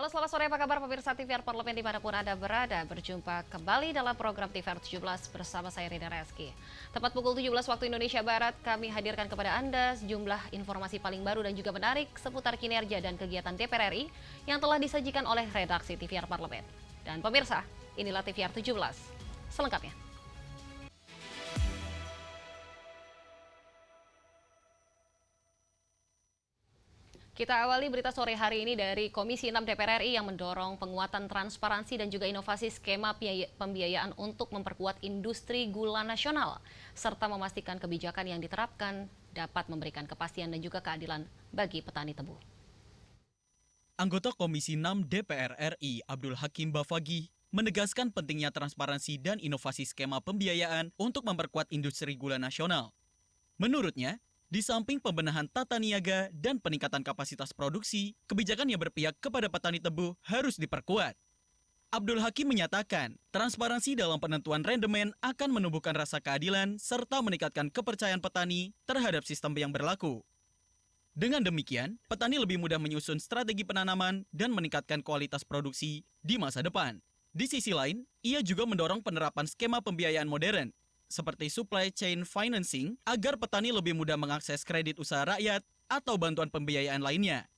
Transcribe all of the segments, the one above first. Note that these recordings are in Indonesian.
Halo selamat sore, apa kabar pemirsa TVR Parlemen dimanapun Anda berada. Berjumpa kembali dalam program TVR 17 bersama saya Rina Reski. Tepat pukul 17 waktu Indonesia Barat, kami hadirkan kepada Anda sejumlah informasi paling baru dan juga menarik seputar kinerja dan kegiatan DPR RI yang telah disajikan oleh redaksi TVR Parlemen. Dan pemirsa, inilah TVR 17 selengkapnya. Kita awali berita sore hari ini dari Komisi 6 DPR RI yang mendorong penguatan transparansi dan juga inovasi skema pembiayaan untuk memperkuat industri gula nasional, serta memastikan kebijakan yang diterapkan dapat memberikan kepastian dan juga keadilan bagi petani tebu. Anggota Komisi 6 DPR RI Abdul Hakim Bafagi menegaskan pentingnya transparansi dan inovasi skema pembiayaan untuk memperkuat industri gula nasional. Menurutnya, di samping pembenahan tata niaga dan peningkatan kapasitas produksi, kebijakan yang berpihak kepada petani tebu harus diperkuat. Abdul Hakim menyatakan, transparansi dalam penentuan rendemen akan menumbuhkan rasa keadilan serta meningkatkan kepercayaan petani terhadap sistem yang berlaku. Dengan demikian, petani lebih mudah menyusun strategi penanaman dan meningkatkan kualitas produksi di masa depan. Di sisi lain, ia juga mendorong penerapan skema pembiayaan modern, seperti supply chain financing, agar petani lebih mudah mengakses kredit usaha rakyat atau bantuan pembiayaan lainnya.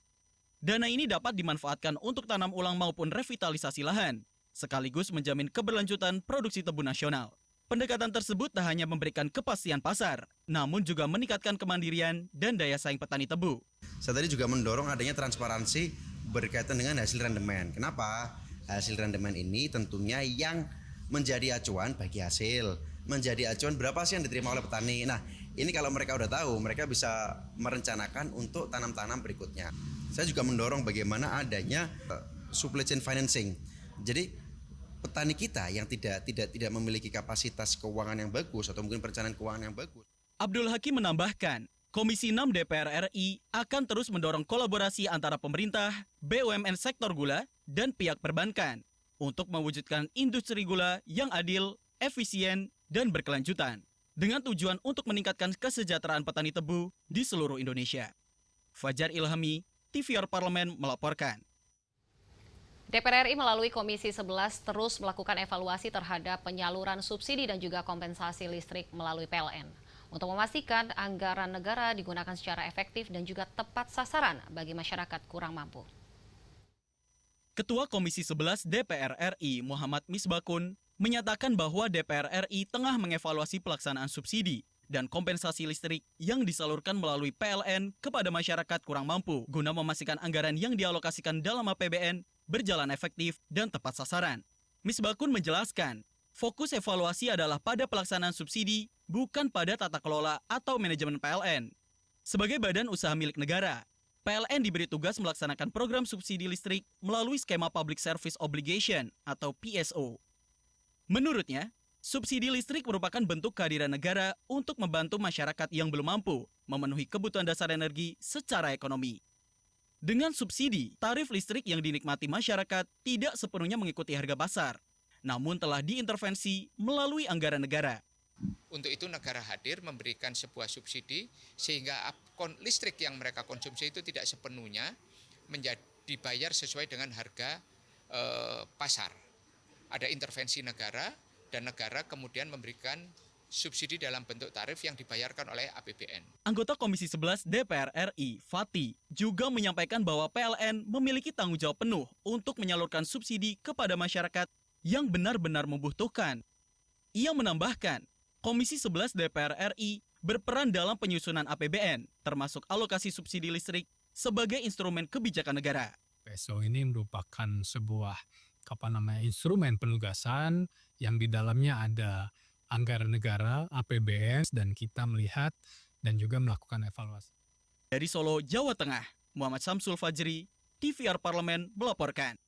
Dana ini dapat dimanfaatkan untuk tanam ulang maupun revitalisasi lahan, sekaligus menjamin keberlanjutan produksi tebu nasional. Pendekatan tersebut tak hanya memberikan kepastian pasar, namun juga meningkatkan kemandirian dan daya saing petani tebu. Saya tadi juga mendorong adanya transparansi berkaitan dengan hasil rendemen. Kenapa? Hasil rendemen ini tentunya yang menjadi acuan bagi hasil, menjadi acuan berapa sih yang diterima oleh petani. Nah, ini kalau mereka udah tahu, mereka bisa merencanakan untuk tanam-tanam berikutnya. Saya juga mendorong bagaimana adanya supply chain financing. Jadi petani kita yang tidak memiliki kapasitas keuangan yang bagus atau mungkin perencanaan keuangan yang bagus. Abdul Hakim menambahkan, Komisi 6 DPR RI akan terus mendorong kolaborasi antara pemerintah, BUMN sektor gula, dan pihak perbankan untuk mewujudkan industri gula yang adil, efisien, dan berkelanjutan, dengan tujuan untuk meningkatkan kesejahteraan petani tebu di seluruh Indonesia. Fajar Ilhami, TVR Parlemen melaporkan. DPR RI melalui Komisi 11 terus melakukan evaluasi terhadap penyaluran subsidi dan juga kompensasi listrik melalui PLN untuk memastikan anggaran negara digunakan secara efektif dan juga tepat sasaran bagi masyarakat kurang mampu. Ketua Komisi 11 DPR RI Muhammad Misbakun menyatakan bahwa DPR RI tengah mengevaluasi pelaksanaan subsidi dan kompensasi listrik yang disalurkan melalui PLN kepada masyarakat kurang mampu guna memastikan anggaran yang dialokasikan dalam APBN berjalan efektif dan tepat sasaran. Misbakun menjelaskan, fokus evaluasi adalah pada pelaksanaan subsidi, bukan pada tata kelola atau manajemen PLN. Sebagai badan usaha milik negara, PLN diberi tugas melaksanakan program subsidi listrik melalui skema Public Service Obligation atau PSO. Menurutnya, subsidi listrik merupakan bentuk kehadiran negara untuk membantu masyarakat yang belum mampu memenuhi kebutuhan dasar energi secara ekonomi. Dengan subsidi, tarif listrik yang dinikmati masyarakat tidak sepenuhnya mengikuti harga pasar, namun telah diintervensi melalui anggaran negara. Untuk itu negara hadir memberikan sebuah subsidi sehingga listrik yang mereka konsumsi itu tidak sepenuhnya dibayar sesuai dengan harga pasar. Ada intervensi negara dan negara kemudian memberikan subsidi dalam bentuk tarif yang dibayarkan oleh APBN. Anggota Komisi 11 DPR RI, Fatih, juga menyampaikan bahwa PLN memiliki tanggung jawab penuh untuk menyalurkan subsidi kepada masyarakat yang benar-benar membutuhkan. Ia menambahkan, Komisi 11 DPR RI berperan dalam penyusunan APBN, termasuk alokasi subsidi listrik sebagai instrumen kebijakan negara. PSO ini merupakan sebuah instrumen penugasan yang di dalamnya ada anggaran negara, APBN, dan kita melihat dan juga melakukan evaluasi. Dari Solo, Jawa Tengah, Muhammad Samsul Fajri, TVR Parlemen melaporkan.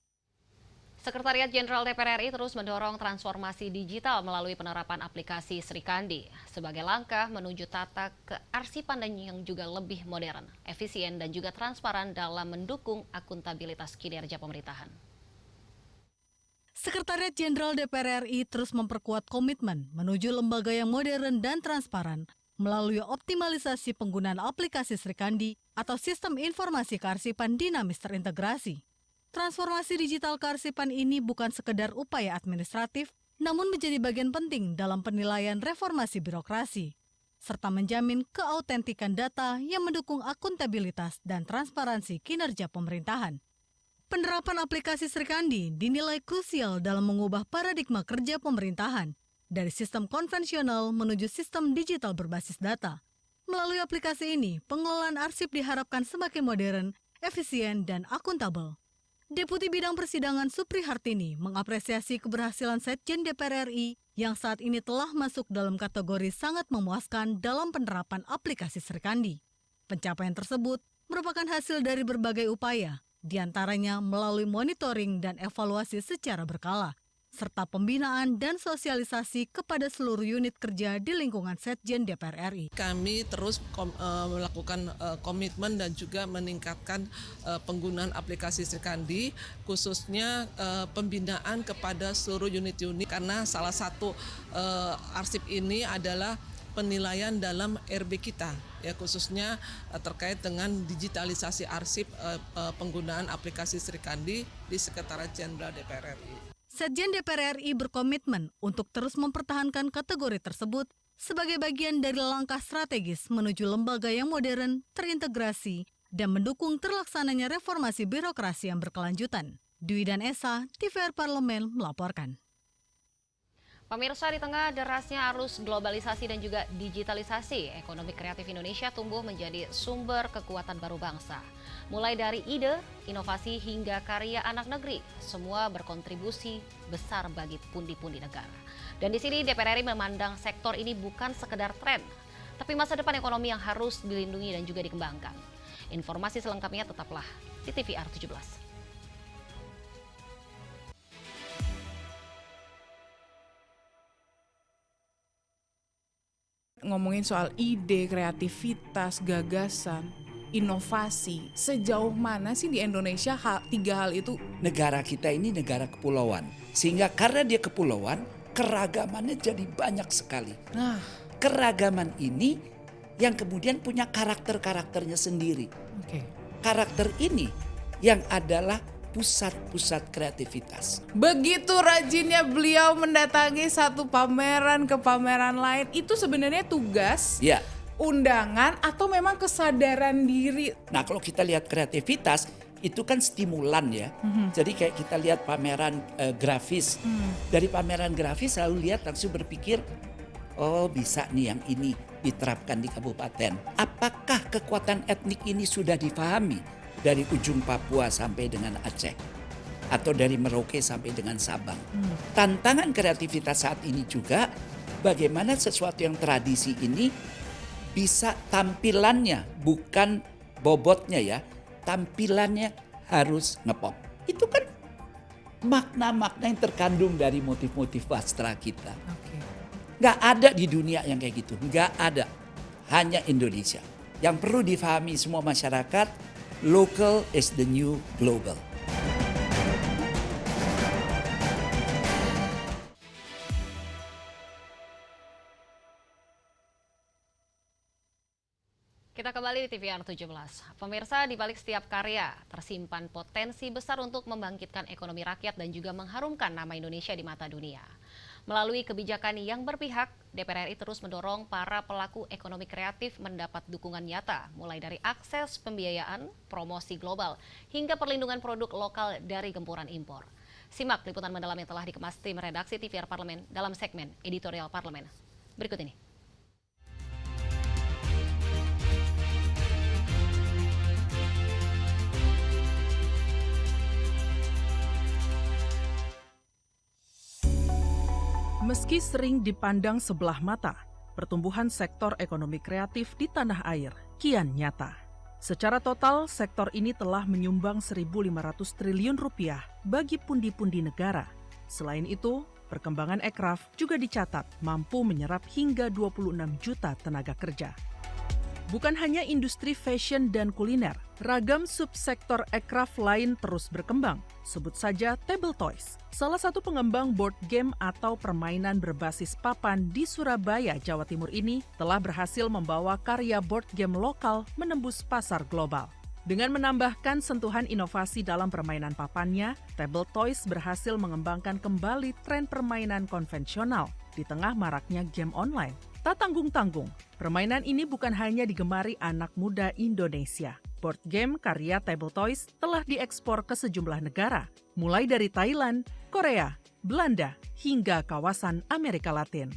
Sekretariat Jenderal DPR RI terus mendorong transformasi digital melalui penerapan aplikasi Srikandi sebagai langkah menuju tata kearsipan dan yang juga lebih modern, efisien dan juga transparan dalam mendukung akuntabilitas kinerja pemerintahan. Sekretariat Jenderal DPR RI terus memperkuat komitmen menuju lembaga yang modern dan transparan melalui optimalisasi penggunaan aplikasi Srikandi atau Sistem Informasi Kearsipan Dinamis Terintegrasi. Transformasi digital kearsipan ini bukan sekedar upaya administratif, namun menjadi bagian penting dalam penilaian reformasi birokrasi, serta menjamin keautentikan data yang mendukung akuntabilitas dan transparansi kinerja pemerintahan. Penerapan aplikasi Srikandi dinilai krusial dalam mengubah paradigma kerja pemerintahan dari sistem konvensional menuju sistem digital berbasis data. Melalui aplikasi ini, pengelolaan arsip diharapkan semakin modern, efisien, dan akuntabel. Deputi Bidang Persidangan Supri Hartini mengapresiasi keberhasilan Setjen DPR RI yang saat ini telah masuk dalam kategori sangat memuaskan dalam penerapan aplikasi Srikandi. Pencapaian tersebut merupakan hasil dari berbagai upaya, di antaranya melalui monitoring dan evaluasi secara berkala, serta pembinaan dan sosialisasi kepada seluruh unit kerja di lingkungan Setjen DPR RI. Kami terus melakukan komitmen dan juga meningkatkan penggunaan aplikasi Srikandi, khususnya pembinaan kepada seluruh unit-unit, karena salah satu arsip ini adalah penilaian dalam RB kita, ya, khususnya terkait dengan digitalisasi arsip penggunaan aplikasi Srikandi di Sekretariat Jenderal DPR RI. Setjen DPR RI berkomitmen untuk terus mempertahankan kategori tersebut sebagai bagian dari langkah strategis menuju lembaga yang modern, terintegrasi, dan mendukung terlaksananya reformasi birokrasi yang berkelanjutan. Dwi dan Esa, TVR Parlemen melaporkan. Pemirsa, di tengah derasnya arus globalisasi dan juga digitalisasi, ekonomi kreatif Indonesia tumbuh menjadi sumber kekuatan baru bangsa. Mulai dari ide, inovasi hingga karya anak negeri, semua berkontribusi besar bagi pundi-pundi negara. Dan di sini DPR RI memandang sektor ini bukan sekedar tren, tapi masa depan ekonomi yang harus dilindungi dan juga dikembangkan. Informasi selengkapnya tetaplah di TVR 17. Ngomongin soal ide, kreativitas, gagasan, inovasi, sejauh mana sih di Indonesia tiga hal itu? Negara kita ini negara kepulauan, sehingga karena dia kepulauan, keragamannya jadi banyak sekali. Nah, keragaman ini yang kemudian punya karakter-karakternya sendiri. oke. Karakter ini yang adalah pusat-pusat kreativitas. Begitu rajinnya beliau mendatangi satu pameran ke pameran lain, itu sebenarnya tugas, Ya. undangan, atau memang kesadaran diri? Nah, kalau kita lihat kreativitas itu kan stimulan ya. Jadi kayak kita lihat pameran grafis. Dari pameran grafis selalu lihat langsung berpikir, oh bisa nih yang ini diterapkan di kabupaten. Apakah kekuatan etnik ini sudah dipahami dari ujung Papua sampai dengan Aceh? Atau dari Merauke sampai dengan Sabang? Tantangan kreativitas saat ini juga bagaimana sesuatu yang tradisi ini bisa tampilannya, bukan bobotnya ya, tampilannya harus ngepop. Itu kan makna-makna yang terkandung dari motif-motif wastra kita. Oke. Nggak ada di dunia yang kayak gitu, nggak ada. Hanya Indonesia. Yang perlu difahami semua masyarakat, local is the new global. Kita kembali di TVR 17. Pemirsa, di balik setiap karya tersimpan potensi besar untuk membangkitkan ekonomi rakyat dan juga mengharumkan nama Indonesia di mata dunia. Melalui kebijakan yang berpihak, DPR RI terus mendorong para pelaku ekonomi kreatif mendapat dukungan nyata, mulai dari akses pembiayaan, promosi global, hingga perlindungan produk lokal dari gempuran impor. Simak liputan mendalam yang telah dikemas tim redaksi TVR Parlemen dalam segmen Editorial Parlemen. Berikut ini. Meski sering dipandang sebelah mata, pertumbuhan sektor ekonomi kreatif di tanah air kian nyata. Secara total, sektor ini telah menyumbang 1.500 triliun rupiah bagi pundi-pundi negara. Selain itu, perkembangan ekraf juga dicatat mampu menyerap hingga 26 juta tenaga kerja. Bukan hanya industri fashion dan kuliner, ragam subsektor ekraf lain terus berkembang. Sebut saja Table Toys, salah satu pengembang board game atau permainan berbasis papan di Surabaya, Jawa Timur ini telah berhasil membawa karya board game lokal menembus pasar global. Dengan menambahkan sentuhan inovasi dalam permainan papannya, Table Toys berhasil mengembangkan kembali tren permainan konvensional di tengah maraknya game online. Tak tanggung-tanggung, permainan ini bukan hanya digemari anak muda Indonesia. Board game karya Table Toys telah diekspor ke sejumlah negara, mulai dari Thailand, Korea, Belanda, hingga kawasan Amerika Latin.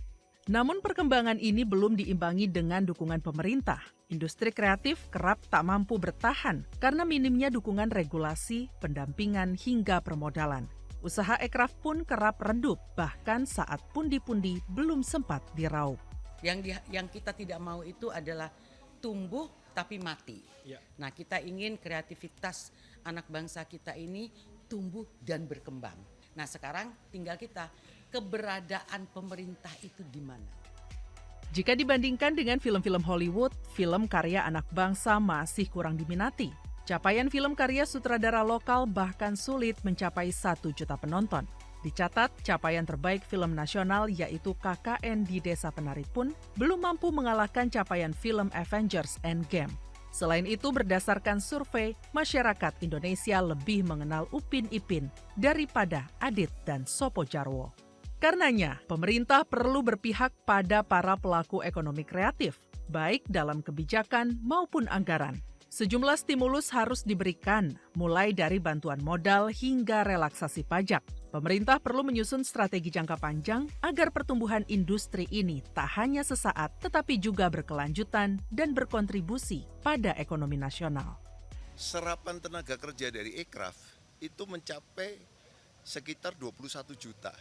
Namun perkembangan ini belum diimbangi dengan dukungan pemerintah. Industri kreatif kerap tak mampu bertahan karena minimnya dukungan regulasi, pendampingan, hingga permodalan. Usaha ekraf pun kerap redup, bahkan saat pundi-pundi belum sempat diraup. Yang kita tidak mau itu adalah tumbuh tapi mati. Nah, kita ingin kreativitas anak bangsa kita ini tumbuh dan berkembang. Nah, sekarang tinggal kita, keberadaan pemerintah itu di mana? Jika dibandingkan dengan film-film Hollywood, film karya anak bangsa masih kurang diminati. Capaian film karya sutradara lokal bahkan sulit mencapai 1 juta penonton. Dicatat, capaian terbaik film nasional yaitu KKN di Desa Penari pun belum mampu mengalahkan capaian film Avengers Endgame. Selain itu, berdasarkan survei, masyarakat Indonesia lebih mengenal Upin Ipin daripada Adit dan Sopo Jarwo. Karenanya, pemerintah perlu berpihak pada para pelaku ekonomi kreatif, baik dalam kebijakan maupun anggaran. Sejumlah stimulus harus diberikan, mulai dari bantuan modal hingga relaksasi pajak. Pemerintah perlu menyusun strategi jangka panjang agar pertumbuhan industri ini tak hanya sesaat, tetapi juga berkelanjutan dan berkontribusi pada ekonomi nasional. Serapan tenaga kerja dari ekraf itu mencapai sekitar 21 juta.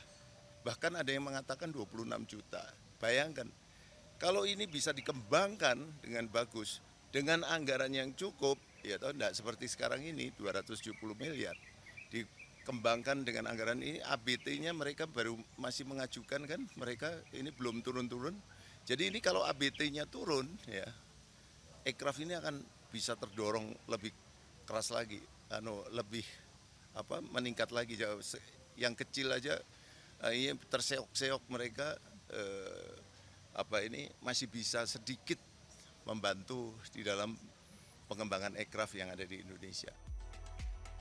Bahkan ada yang mengatakan 26 juta. Bayangkan, kalau ini bisa dikembangkan dengan bagus, dengan anggaran yang cukup, ya tahu enggak seperti sekarang ini 270 miliar. Dikembangkan dengan anggaran ini, ABT-nya mereka baru masih mengajukan kan, mereka ini belum turun-turun. Jadi ini kalau ABT-nya turun, ya ekraf ini akan bisa terdorong lebih keras lagi, lebih meningkat lagi. Yang kecil aja ini terseok-seok mereka masih bisa sedikit membantu di dalam pengembangan ekraf yang ada di Indonesia.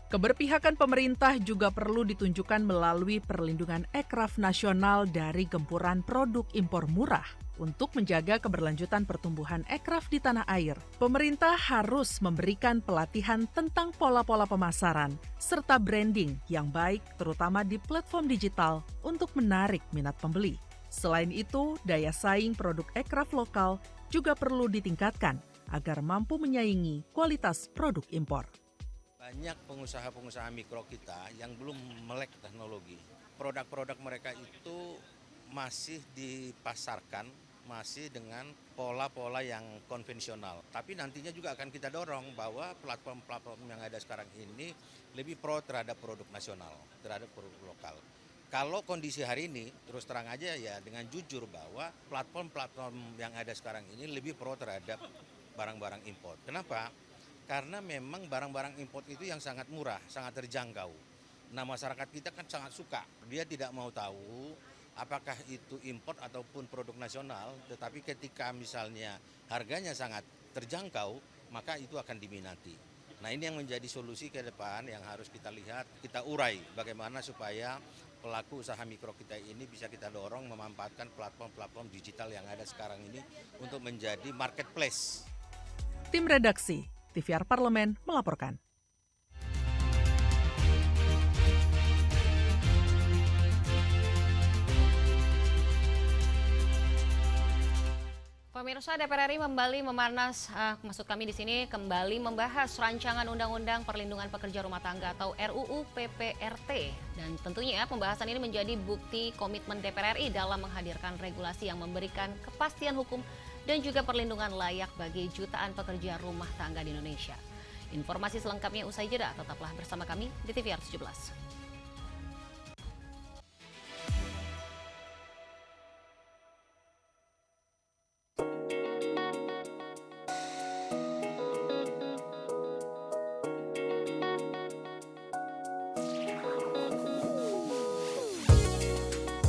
Keberpihakan pemerintah juga perlu ditunjukkan melalui perlindungan ekraf nasional dari gempuran produk impor murah. Untuk menjaga keberlanjutan pertumbuhan ekraf di tanah air, pemerintah harus memberikan pelatihan tentang pola-pola pemasaran serta branding yang baik terutama di platform digital untuk menarik minat pembeli. Selain itu, daya saing produk ekraf lokal juga perlu ditingkatkan agar mampu menyaingi kualitas produk impor. Banyak pengusaha-pengusaha mikro kita yang belum melek teknologi. Produk-produk mereka itu masih dipasarkan masih dengan pola-pola yang konvensional. Tapi nantinya juga akan kita dorong bahwa platform-platform yang ada sekarang ini lebih pro terhadap produk nasional, terhadap produk lokal. Kalau kondisi hari ini, terus terang aja ya dengan jujur bahwa platform-platform yang ada sekarang ini lebih pro terhadap barang-barang impor. Kenapa? Karena memang barang-barang impor itu yang sangat murah, sangat terjangkau. Nah, masyarakat kita kan sangat suka. Dia tidak mau tahu apakah itu impor ataupun produk nasional, tetapi ketika misalnya harganya sangat terjangkau, maka itu akan diminati. Nah, ini yang menjadi solusi ke depan yang harus kita lihat, kita urai bagaimana supaya pelaku usaha mikro kita ini bisa kita dorong memanfaatkan platform-platform digital yang ada sekarang ini untuk menjadi marketplace. Tim redaksi TVR Parlemen melaporkan. Pemirsa, DPR RI kembali membahas rancangan Undang-Undang Perlindungan Pekerja Rumah Tangga atau RUU PPRT. Dan tentunya pembahasan ini menjadi bukti komitmen DPR RI dalam menghadirkan regulasi yang memberikan kepastian hukum dan juga perlindungan layak bagi jutaan pekerja rumah tangga di Indonesia. Informasi selengkapnya usai jeda, tetaplah bersama kami di TVR 17.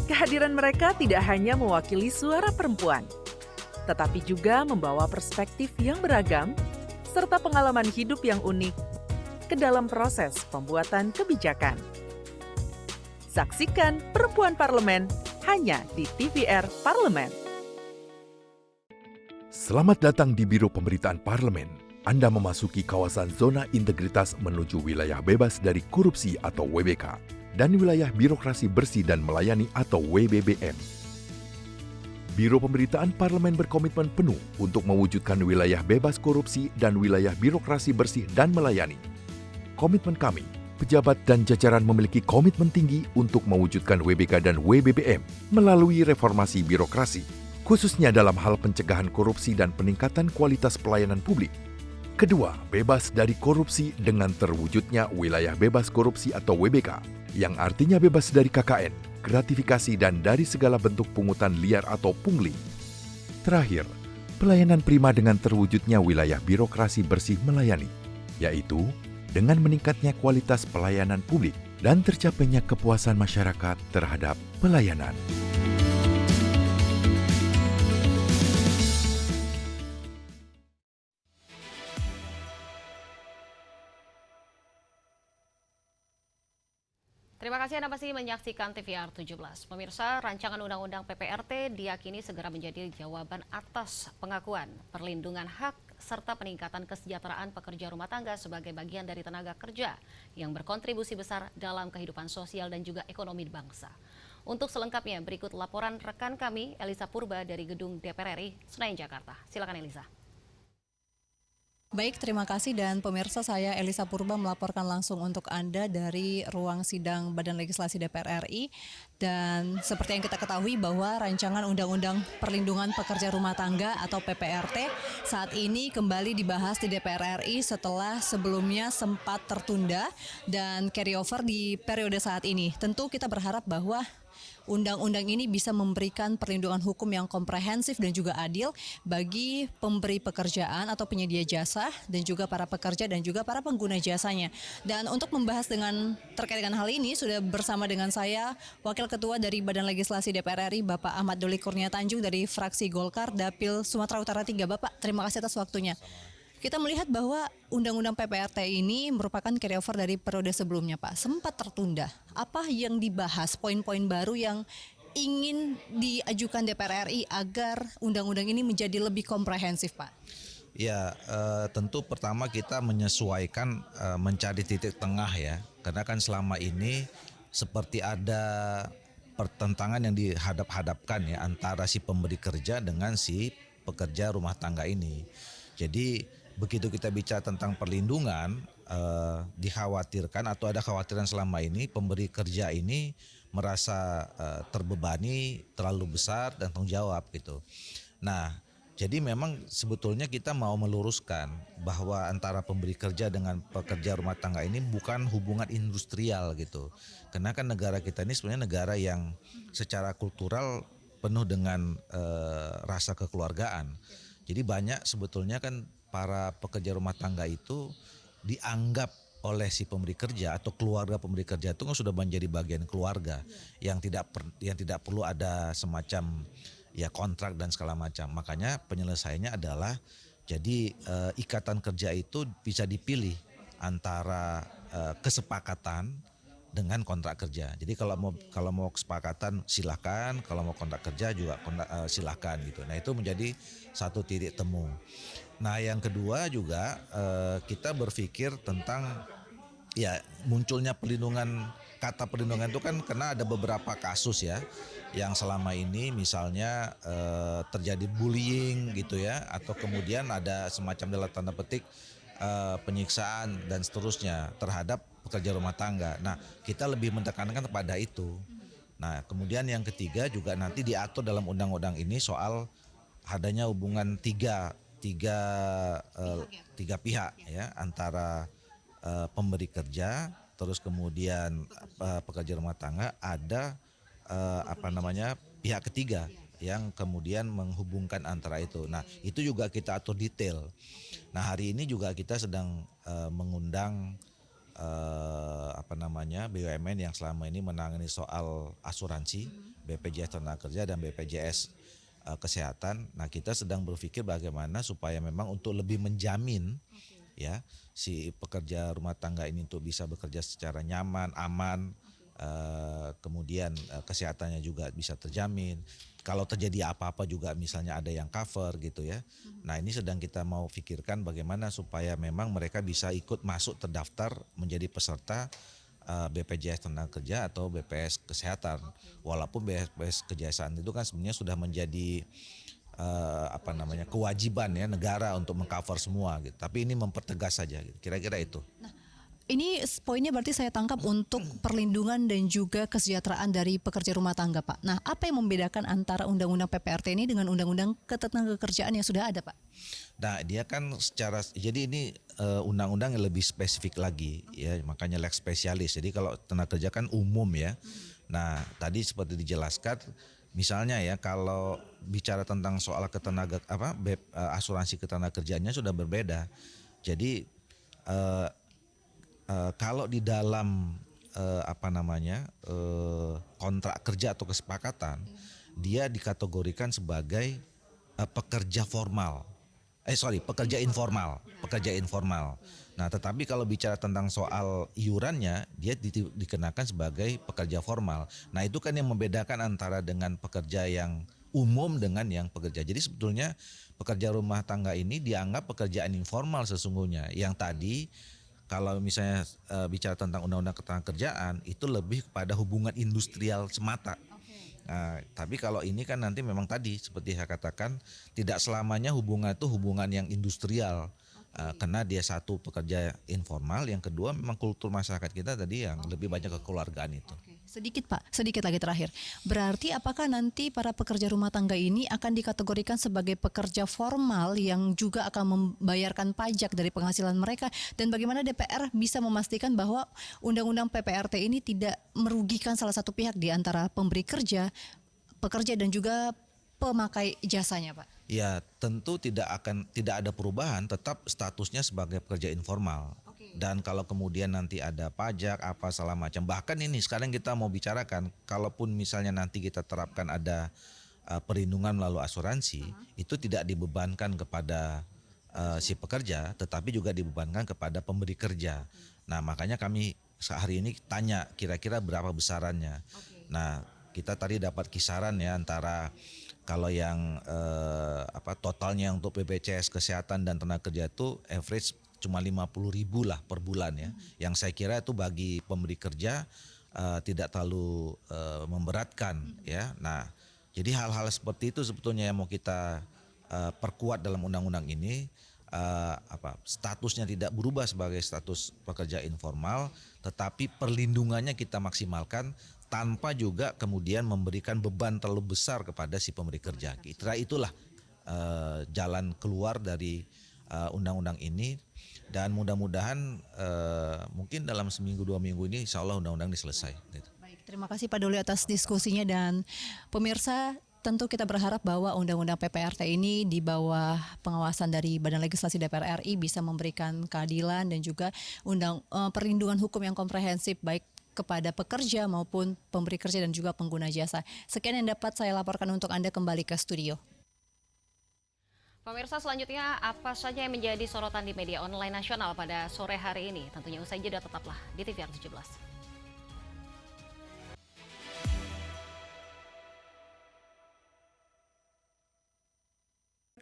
Kehadiran mereka tidak hanya mewakili suara perempuan, tetapi juga membawa perspektif yang beragam, serta pengalaman hidup yang unik ke dalam proses pembuatan kebijakan. Saksikan Perempuan Parlemen hanya di TVR Parlemen. Selamat datang di Biro Pemberitaan Parlemen. Anda memasuki kawasan zona integritas menuju wilayah bebas dari korupsi atau WBK dan wilayah birokrasi bersih dan melayani atau WBBM. Biro Pemberitaan Parlemen berkomitmen penuh untuk mewujudkan wilayah bebas korupsi dan wilayah birokrasi bersih dan melayani. Komitmen kami, pejabat dan jajaran memiliki komitmen tinggi untuk mewujudkan WBK dan WBBM melalui reformasi birokrasi, khususnya dalam hal pencegahan korupsi dan peningkatan kualitas pelayanan publik. Kedua, bebas dari korupsi dengan terwujudnya wilayah bebas korupsi atau WBK, yang artinya bebas dari KKN, gratifikasi dan dari segala bentuk pungutan liar atau pungli. Terakhir, pelayanan prima dengan terwujudnya wilayah birokrasi bersih melayani, yaitu dengan meningkatnya kualitas pelayanan publik dan tercapainya kepuasan masyarakat terhadap pelayanan. Terima kasih Anda masih menyaksikan TVR 17. Pemirsa, rancangan Undang-Undang PPRT diyakini segera menjadi jawaban atas pengakuan, perlindungan hak, serta peningkatan kesejahteraan pekerja rumah tangga sebagai bagian dari tenaga kerja yang berkontribusi besar dalam kehidupan sosial dan juga ekonomi bangsa. Untuk selengkapnya, berikut laporan rekan kami, Elisa Purba dari Gedung DPR RI, Senayan, Jakarta. Silakan Elisa. Baik, terima kasih dan pemirsa, saya Elisa Purba melaporkan langsung untuk Anda dari ruang sidang Badan Legislasi DPR RI. Dan seperti yang kita ketahui bahwa rancangan Undang-Undang Perlindungan Pekerja Rumah Tangga atau PPRT saat ini kembali dibahas di DPR RI setelah sebelumnya sempat tertunda dan carry over di periode saat ini. Tentu kita berharap bahwa undang-undang ini bisa memberikan perlindungan hukum yang komprehensif dan juga adil bagi pemberi pekerjaan atau penyedia jasa dan juga para pekerja dan juga para pengguna jasanya. Dan untuk membahas terkait dengan hal ini sudah bersama dengan saya Wakil Ketua dari Badan Legislasi DPR RI Bapak Ahmad Doli Kurnia Tanjung dari fraksi Golkar Dapil Sumatera Utara 3. Bapak, terima kasih atas waktunya. Kita melihat bahwa Undang-Undang PPRT ini merupakan carryover dari periode sebelumnya, Pak. Sempat tertunda. Apa yang dibahas, poin-poin baru yang ingin diajukan DPR RI agar undang-undang ini menjadi lebih komprehensif, Pak? Ya, tentu pertama kita menyesuaikan, mencari titik tengah ya. Karena kan selama ini seperti ada pertentangan yang dihadap-hadapkan ya antara si pemberi kerja dengan si pekerja rumah tangga ini. Jadi begitu kita bicara tentang perlindungan, dikhawatirkan atau ada khawatiran selama ini pemberi kerja ini merasa terbebani terlalu besar dan tanggung jawab gitu. Nah, jadi memang sebetulnya kita mau meluruskan bahwa antara pemberi kerja dengan pekerja rumah tangga ini bukan hubungan industrial gitu. Karena kan negara kita ini sebenarnya negara yang secara kultural penuh dengan rasa kekeluargaan. Jadi banyak sebetulnya kan para pekerja rumah tangga itu dianggap oleh si pemberi kerja atau keluarga pemberi kerja itu kan sudah menjadi bagian keluarga yang tidak perlu ada semacam ya kontrak dan segala macam. Makanya penyelesaiannya adalah jadi ikatan kerja itu bisa dipilih antara kesepakatan dengan kontrak kerja. Jadi kalau mau kesepakatan silakan, kalau mau kontrak kerja juga silakan gitu. Nah, itu menjadi satu titik temu. Nah, yang kedua juga kita berpikir tentang ya munculnya kata perlindungan itu kan karena ada beberapa kasus ya yang selama ini misalnya terjadi bullying gitu ya, atau kemudian ada semacam dalam tanda petik penyiksaan dan seterusnya terhadap pekerja rumah tangga. Nah, kita lebih menekankan kepada itu. Nah, kemudian yang ketiga juga nanti diatur dalam undang-undang ini soal adanya hubungan tiga pihak ya, antara pemberi kerja, terus kemudian pekerja rumah tangga, ada pihak ketiga yang kemudian menghubungkan antara itu. Nah, itu juga kita atur detail. Nah, hari ini juga kita sedang mengundang BUMN yang selama ini menangani soal asuransi, BPJS Tenaga Kerja dan BPJS Kesehatan. Nah, kita sedang berpikir bagaimana supaya memang untuk lebih menjamin ya si pekerja rumah tangga ini untuk bisa bekerja secara nyaman, aman, kemudian kesehatannya juga bisa terjamin. Kalau terjadi apa-apa juga misalnya ada yang cover gitu ya. Nah ini sedang kita mau pikirkan bagaimana supaya memang mereka bisa ikut masuk terdaftar menjadi peserta BPJS Tenaga atau BPS Kesehatan. Walaupun BPS Kesehatan itu kan sebenarnya sudah menjadi kewajiban ya negara untuk mengcover semua gitu. Tapi ini mempertegas saja gitu. Kira-kira itu. Ini poinnya berarti saya tangkap untuk perlindungan dan juga kesejahteraan dari pekerja rumah tangga, Pak. Nah, apa yang membedakan antara Undang-Undang PPRT ini dengan Undang-Undang Ketenagakerjaan yang sudah ada, Pak? Nah, dia kan jadi ini undang-undang yang lebih spesifik lagi ya, makanya lex spesialis. Jadi kalau tenaga kerja kan umum ya. Nah, tadi seperti dijelaskan, misalnya ya kalau bicara tentang soal asuransi ketenagakerjaannya sudah berbeda. Jadi kalau di dalam kontrak kerja atau kesepakatan, dia dikategorikan sebagai pekerja informal. Nah, tetapi kalau bicara tentang soal iurannya, dia dikenakan sebagai pekerja formal. Nah, itu kan yang membedakan antara dengan pekerja yang umum dengan yang pekerja. Jadi sebetulnya pekerja rumah tangga ini dianggap pekerjaan informal sesungguhnya. Yang tadi kalau misalnya bicara tentang undang-undang ketenagakerjaan itu lebih kepada hubungan industrial semata. Nah, tapi kalau ini kan nanti memang tadi seperti saya katakan tidak selamanya hubungan itu hubungan yang industrial. Karena dia satu pekerja informal, yang kedua memang kultur masyarakat kita tadi yang lebih banyak kekeluargaan itu. Sedikit Pak, sedikit lagi terakhir. Berarti apakah nanti para pekerja rumah tangga ini akan dikategorikan sebagai pekerja formal yang juga akan membayarkan pajak dari penghasilan mereka? Dan bagaimana DPR bisa memastikan bahwa Undang-Undang PPRT ini tidak merugikan salah satu pihak di antara pemberi kerja, pekerja dan juga pemakai jasanya, Pak? Ya, tentu tidak ada perubahan, tetap statusnya sebagai pekerja informal. Dan kalau kemudian nanti ada pajak apa segala macam, bahkan ini sekarang kita mau bicarakan, kalaupun misalnya nanti kita terapkan ada perlindungan melalui asuransi, itu tidak dibebankan kepada si pekerja, tetapi juga dibebankan kepada pemberi kerja. Nah, makanya kami hari ini tanya kira-kira berapa besarannya. Nah, kita tadi dapat kisaran ya antara kalau yang totalnya untuk BPJS Kesehatan dan Tenaga Kerja itu average cuma 50.000 lah per bulan ya. Yang saya kira itu bagi pemberi kerja tidak terlalu memberatkan ya. Nah, jadi hal-hal seperti itu sebetulnya yang mau kita perkuat dalam undang-undang ini. Statusnya tidak berubah sebagai status pekerja informal, tetapi perlindungannya kita maksimalkan tanpa juga kemudian memberikan beban terlalu besar kepada si pemberi kerja. Kira itulah jalan keluar dari undang-undang ini, dan mudah-mudahan mungkin dalam seminggu 2 minggu ini insya Allah undang-undang ini selesai. Baik, terima kasih Pak Doli atas diskusinya, dan pemirsa tentu kita berharap bahwa Undang-Undang PPRT ini di bawah pengawasan dari Badan Legislasi DPR RI bisa memberikan keadilan dan juga perlindungan hukum yang komprehensif baik kepada pekerja maupun pemberi kerja dan juga pengguna jasa. Sekian yang dapat saya laporkan untuk Anda, kembali ke studio. Pemirsa, selanjutnya apa saja yang menjadi sorotan di media online nasional pada sore hari ini? Tentunya usai jeda, tetaplah di TVR 17.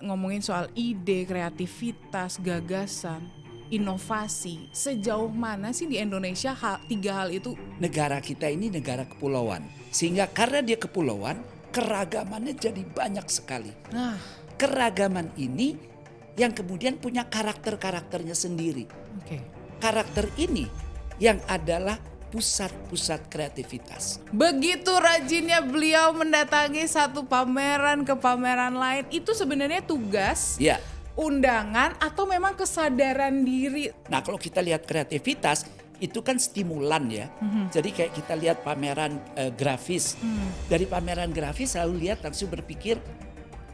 Ngomongin soal ide, kreativitas, gagasan, inovasi, sejauh mana sih di Indonesia 3 hal itu? Negara kita ini negara kepulauan, sehingga karena dia kepulauan, keragamannya jadi banyak sekali. Nah, keragaman ini yang kemudian punya karakter-karakternya sendiri. Karakter ini yang adalah pusat-pusat kreativitas. Begitu rajinnya beliau mendatangi satu pameran ke pameran lain, itu sebenarnya tugas, ya, undangan, atau memang kesadaran diri? Nah, kalau kita lihat kreativitas, itu kan stimulan ya. Jadi kayak kita lihat pameran grafis. Dari pameran grafis selalu lihat langsung berpikir,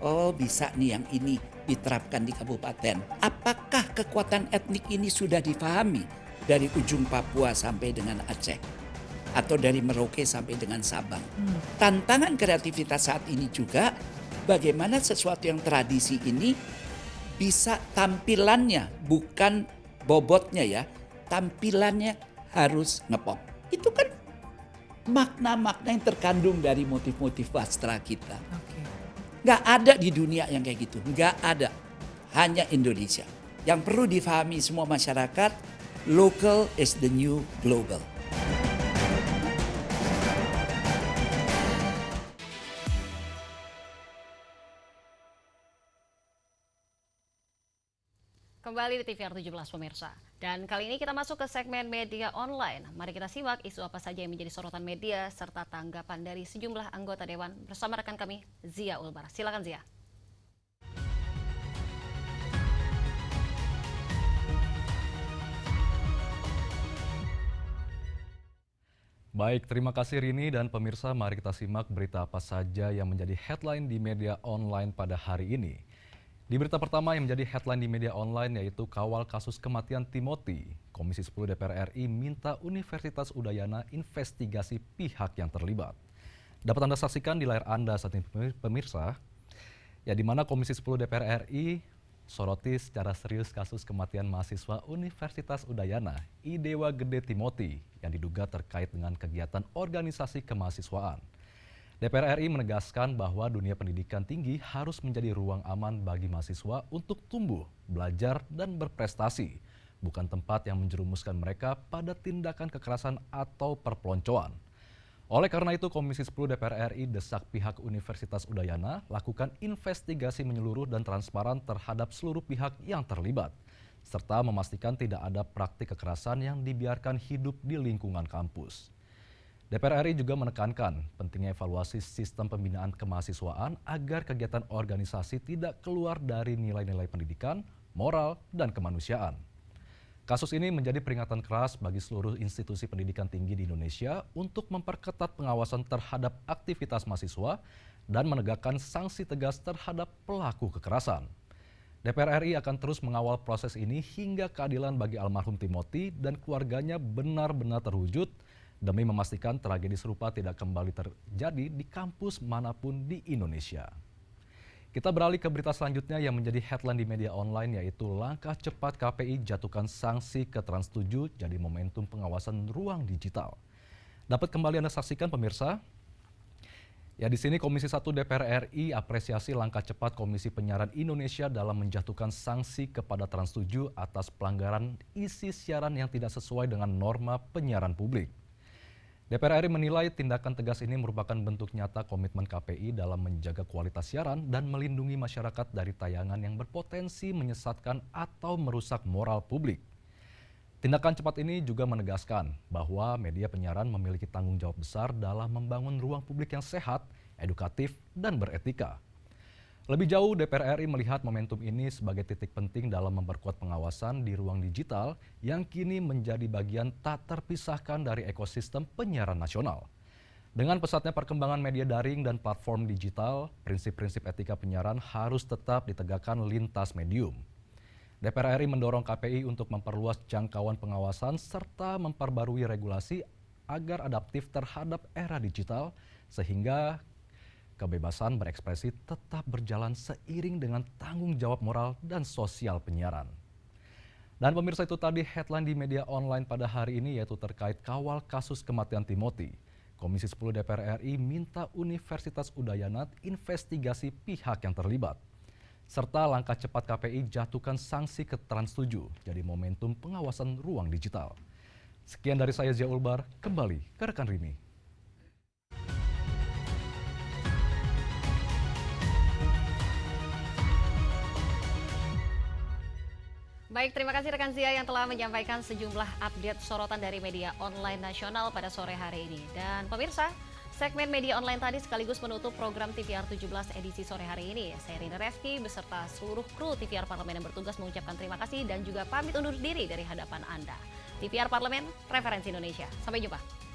oh bisa nih yang ini diterapkan di kabupaten. Apakah kekuatan etnik ini sudah dipahami dari ujung Papua sampai dengan Aceh, atau dari Merauke sampai dengan Sabang? Tantangan kreativitas saat ini juga bagaimana sesuatu yang tradisi ini bisa tampilannya bukan bobotnya ya, tampilannya harus ngepop. Itu kan makna-makna yang terkandung dari motif-motif wastra kita. Nggak ada di dunia yang kayak gitu, nggak ada. Hanya Indonesia. Yang perlu difahami semua masyarakat, local is the new global. Kembali di TVR 17 pemirsa. Dan kali ini kita masuk ke segmen media online. Mari kita simak isu apa saja yang menjadi sorotan media serta tanggapan dari sejumlah anggota Dewan bersama rekan kami Zia Ulbar. Silakan Zia. Baik, terima kasih Rini dan pemirsa. Mari kita simak berita apa saja yang menjadi headline di media online pada hari ini. Di berita pertama yang menjadi headline di media online yaitu kawal kasus kematian Timothy. Komisi 10 DPR RI minta Universitas Udayana investigasi pihak yang terlibat. Dapat Anda saksikan di layar Anda saat ini pemirsa, ya di mana Komisi 10 DPR RI soroti secara serius kasus kematian mahasiswa Universitas Udayana, Idewa Gede Timothy, yang diduga terkait dengan kegiatan organisasi kemahasiswaan. DPR RI menegaskan bahwa dunia pendidikan tinggi harus menjadi ruang aman bagi mahasiswa untuk tumbuh, belajar, dan berprestasi, bukan tempat yang menjerumuskan mereka pada tindakan kekerasan atau perpeloncoan. Oleh karena itu, Komisi 10 DPR RI desak pihak Universitas Udayana lakukan investigasi menyeluruh dan transparan terhadap seluruh pihak yang terlibat, serta memastikan tidak ada praktik kekerasan yang dibiarkan hidup di lingkungan kampus. DPR RI juga menekankan pentingnya evaluasi sistem pembinaan kemahasiswaan agar kegiatan organisasi tidak keluar dari nilai-nilai pendidikan, moral, dan kemanusiaan. Kasus ini menjadi peringatan keras bagi seluruh institusi pendidikan tinggi di Indonesia untuk memperketat pengawasan terhadap aktivitas mahasiswa dan menegakkan sanksi tegas terhadap pelaku kekerasan. DPR RI akan terus mengawal proses ini hingga keadilan bagi almarhum Timothy dan keluarganya benar-benar terwujud demi memastikan tragedi serupa tidak kembali terjadi di kampus manapun di Indonesia. Kita beralih ke berita selanjutnya yang menjadi headline di media online yaitu langkah cepat KPI jatuhkan sanksi ke Trans7 jadi momentum pengawasan ruang digital. Dapat kembali Anda saksikan pemirsa. Ya di sini Komisi 1 DPR RI apresiasi langkah cepat Komisi Penyiaran Indonesia dalam menjatuhkan sanksi kepada Trans7 atas pelanggaran isi siaran yang tidak sesuai dengan norma penyiaran publik. DPR RI menilai tindakan tegas ini merupakan bentuk nyata komitmen KPI dalam menjaga kualitas siaran dan melindungi masyarakat dari tayangan yang berpotensi menyesatkan atau merusak moral publik. Tindakan cepat ini juga menegaskan bahwa media penyiaran memiliki tanggung jawab besar dalam membangun ruang publik yang sehat, edukatif, dan beretika. Lebih jauh, DPR RI melihat momentum ini sebagai titik penting dalam memperkuat pengawasan di ruang digital yang kini menjadi bagian tak terpisahkan dari ekosistem penyiaran nasional. Dengan pesatnya perkembangan media daring dan platform digital, prinsip-prinsip etika penyiaran harus tetap ditegakkan lintas medium. DPR RI mendorong KPI untuk memperluas jangkauan pengawasan serta memperbarui regulasi agar adaptif terhadap era digital sehingga kebebasan berekspresi tetap berjalan seiring dengan tanggung jawab moral dan sosial penyiaran. Dan pemirsa itu tadi headline di media online pada hari ini yaitu terkait kawal kasus kematian Timothy. Komisi 10 DPR RI minta Universitas Udayana investigasi pihak yang terlibat. Serta langkah cepat KPI jatuhkan sanksi ke Trans7 jadi momentum pengawasan ruang digital. Sekian dari saya Zia Ulbar, kembali ke rekan Rini. Baik, terima kasih rekan Zia yang telah menyampaikan sejumlah update sorotan dari media online nasional pada sore hari ini. Dan pemirsa, segmen media online tadi sekaligus menutup program TVR 17 edisi sore hari ini. Saya Rina Reski beserta seluruh kru TVR Parlemen yang bertugas mengucapkan terima kasih dan juga pamit undur diri dari hadapan Anda. TVR Parlemen, referensi Indonesia. Sampai jumpa.